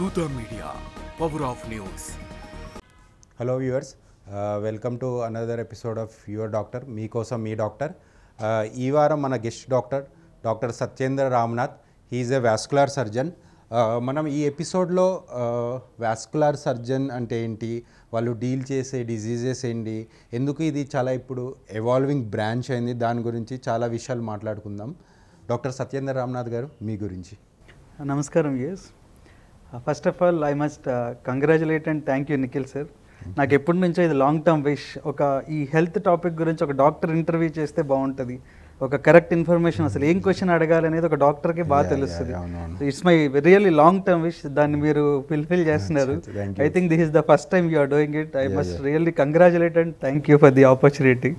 Dutta Media, Power of News. Hello viewers, welcome to another episode of Your Doctor, మీకోసం మీ doctor. ఈ వారం మన guest doctor Satyendra Ramnath. He's a vascular surgeon. మనం ఈ ఎపిసోడ్లో వాస్కులర్ సర్జన్ అంటే ఏంటి, వాళ్ళు డీల్ చేసే డిజీజెస్ ఏంటి, ఎందుకు ఇది చాలా ఇప్పుడు ఎవాల్వింగ్ బ్రాంచ్ అయింది, దాని గురించి చాలా విషయాలు మాట్లాడుకుందాం. డాక్టర్ సత్యేంద్ర రామ్నాథ్ గారు, మీ గురించి. నమస్కారం. Yes, first of all I must congratulate and thank you Nikhil sir. నాకు ఎప్పటి నుంచో ఇది లాంగ్ టర్మ్ విష్. ఈ హెల్త్ టాపిక్ గురించి ఒక డాక్టర్ ఇంటర్వ్యూ చేస్తే బాగుంటుంది. ఒక కరెక్ట్ ఇన్ఫర్మేషన్, అసలు ఏం క్వశ్చన్ అడగాలి అనేది ఒక డాక్టర్కి బాగా తెలుస్తుంది. It's my really long term wish. దాన్ని మీరు ఫుల్ఫిల్ చేస్తున్నారు. I think this is the first time you are doing it. I must really congratulate and thank you for the opportunity.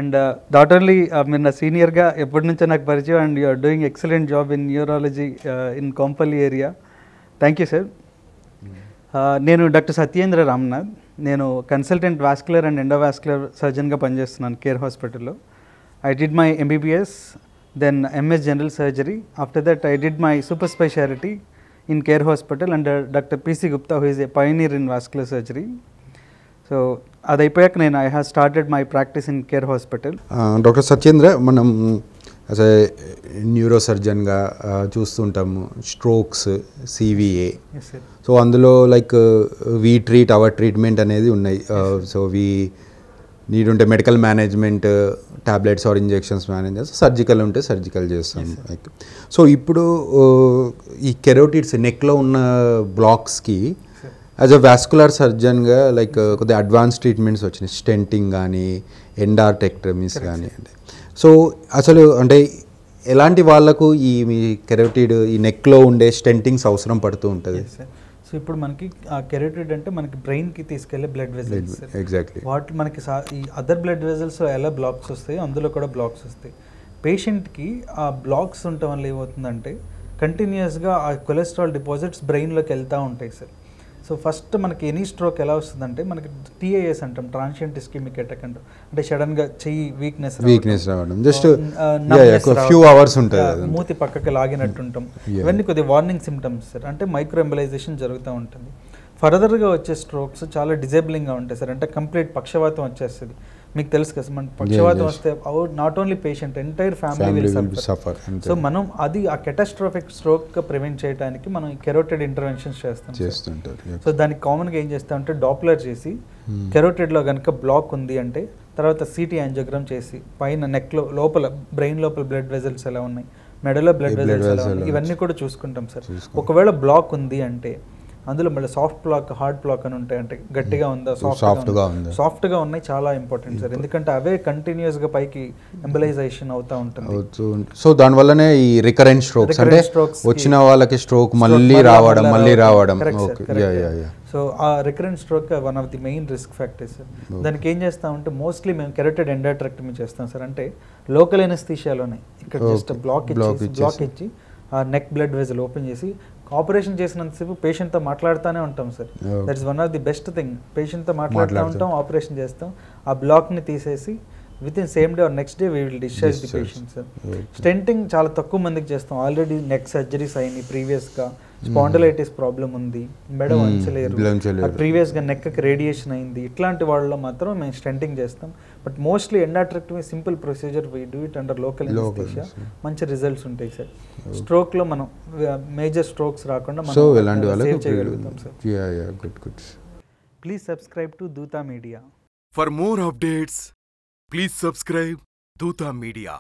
And not only మీరు నా సీనియర్గా ఎప్పటి నుంచో నాకు పరిచయం, and you are doing excellent job in neurology in Kompally area. Thank you sir. నేను doctor Satyendra Ramnath. నేను consultant vascular and endovascular సర్జన్గా పనిచేస్తున్నాను కేర్ హాస్పిటల్లో. I did my MBBS, then MS General Surgery. After that, I did my super specialty in Care Hospital under Dr. P.C. Gupta, who is a pioneer in vascular surgery. So, అది అయిపోయాక నేను I have started my practice in Care Hospital. Doctor Satyendra, మనం as a neuro సర్జన్గా చూస్తుంటాము strokes, CVA. So అందులో like we treat our treatment అనేది ఉన్నాయి. So we need ఉంటే medical management, tablets or injections manage చేస్తాం, సర్జికల్ ఉంటే సర్జికల్ చేస్తాం. లైక్ సో ఇప్పుడు ఈ కెరోటిడ్స్ నెక్లో ఉన్న బ్లాక్స్కి యాజ్ అ వాస్కులర్ సర్జన్గా లైక్ కొద్దిగా అడ్వాన్స్ ట్రీట్మెంట్స్ వచ్చినాయి, స్టెంటింగ్ కానీ ఎండార్టెక్టమీస్ కానీ. సో అసలు అంటే ఎలాంటి వాళ్ళకు ఈ మీ కెరోటిడ్ ఈ నెక్లో ఉండే స్టెంటింగ్స్ అవసరం పడుతూ ఉంటుంది? సో ఇప్పుడు మనకి కెరోటిడ్ అంటే మనకి బ్రెయిన్కి తీసుకెళ్లే బ్లడ్ వెజల్స్. ఎగ్జాక్ట్లీ. వాటి మనకి ఈ అదర్ బ్లడ్ వెజల్స్ ఎలా బ్లాక్స్ వస్తాయి, అందులో కూడా బ్లాక్స్ వస్తాయి. పేషెంట్కి ఆ బ్లాక్స్ ఉండటం వల్ల ఏమవుతుందంటే కంటిన్యూస్గా ఆ కొలెస్ట్రాల్ డిపాజిట్స్ బ్రెయిన్లోకి వెళ్తూ ఉంటాయి సార్. సో ఫస్ట్ మనకి ఎనీ స్ట్రోక్ ఎలా వస్తుందంటే మనకి TIAs అంటాం, ట్రాన్షియంట్ ఇస్కెమిక్ అటాక్ అంటాం. అంటే సడన్గా చెయ్యి వీక్నెస్ రావడం, జస్ట్ ఫ్యూ అవర్స్ ఉంటుంది, మూతి పక్కకి లాగినట్టు ఉంటాం. ఇవన్నీ కొద్దిగా వార్నింగ్ సిమ్టమ్స్ సార్. అంటే మైక్రో ఎంబలైజేషన్ జరుగుతూ ఉంటుంది. ఫర్దర్గా వచ్చే స్ట్రోక్స్ చాలా డిజేబులింగ్గా ఉంటాయి సార్. అంటే కంప్లీట్ పక్షవాతం వచ్చేస్తుంది. మీకు తెలుసు కదా, మన పక్షవాతం వస్తే not only patient, entire family will suffer. So మనం ఆ కెటాస్ట్రోఫిక్ స్ట్రోక్ ప్రివెంట్ చేయడానికి మనం కెరోటిడ్ ఇంటర్వెన్షన్స్ చేస్తాం. సో దానికి కామన్గా ఏం చేస్తామంటే డాప్లర్ చేసి కెరోటిడ్లో కనుక బ్లాక్ ఉంది అంటే తర్వాత CT యాంజియోగ్రామ్ చేసి పైన నెక్లో లోపల బ్రెయిన్ లోపల బ్లడ్ వెజల్స్ ఎలా ఉన్నాయి, మెడలో బ్లడ్ వెజల్స్ ఎలా ఉన్నాయి, ఇవన్నీ కూడా చూసుకుంటాం సార్. ఒకవేళ బ్లాక్ ఉంది అంటే అందులో మళ్ళీ సాఫ్ట్ బ్లాక్, హార్డ్ బ్లాక్ అని ఉంటాయి. అంటే గట్టిగా ఉందా, సాఫ్ట్గా ఉన్నాయి, చాలా ఇంపార్టెంట్ సార్. ఎందుకంటే అవే కంటిన్యూస్గా పైకి ఎంబలైజేషన్ అవుతూ ఉంటుంది. సో దానివల్లనే ఈ రికరెంట్ స్ట్రోక్స్, అంటే వచ్చిన వాళ్ళకి స్ట్రోక్ మళ్ళీ రావడం. సో ఆ recurrent stroke one of the main risk factors sir. దానికి ఏం చేస్తామంటే మోస్ట్లీ మేము కెరోటిడ్ ఎండాట్రెక్టమీ చేస్తాం సార్. అంటే లోకల్ ఎనస్థీషియాలోనే ఇక్కడ జస్ట్ బ్లాక్ ఇచ్చి ఆ నెక్ బ్లడ్ వెజల్ ఓపెన్ చేసి ఆపరేషన్ చేసినంతసేపు పేషెంట్తో మాట్లాడుతూనే ఉంటాం sir. That is one of the best thing. పేషెంట్తో మాట్లాడుతూ ఉంటాం, ఆపరేషన్ చేస్తాం, ఆ బ్లాక్ని తీసేసి with in same day or next day we will discharge the patient sir. Stenting చాలా తక్కువ మందికి చేస్తాం. ఆల్రెడీ నెక్ సర్జరీస్ అయినాయి, ప్రీవియస్గా స్పాండిలైటిస్ ప్రాబ్లం ఉంది, మెడ వంచలేరు, ప్రీవియస్గా నెక్కి రేడియేషన్ అయింది, ఇట్లాంటి వాళ్ళలో మాత్రం మేము స్టెంటింగ్ చేస్తాం. But mostly endarterectomy simple procedure, we do it under local anaesthesia. మంచి రిజల్ట్స్ ఉంటాయి సార్. స్ట్రోక్లో మనం మేజర్ స్ట్రోక్స్ రాకుండా మనం సేవ్ చేయగలుగుతాం sir. Please subscribe to Dootha media. For more updates, please subscribe Dutta Media.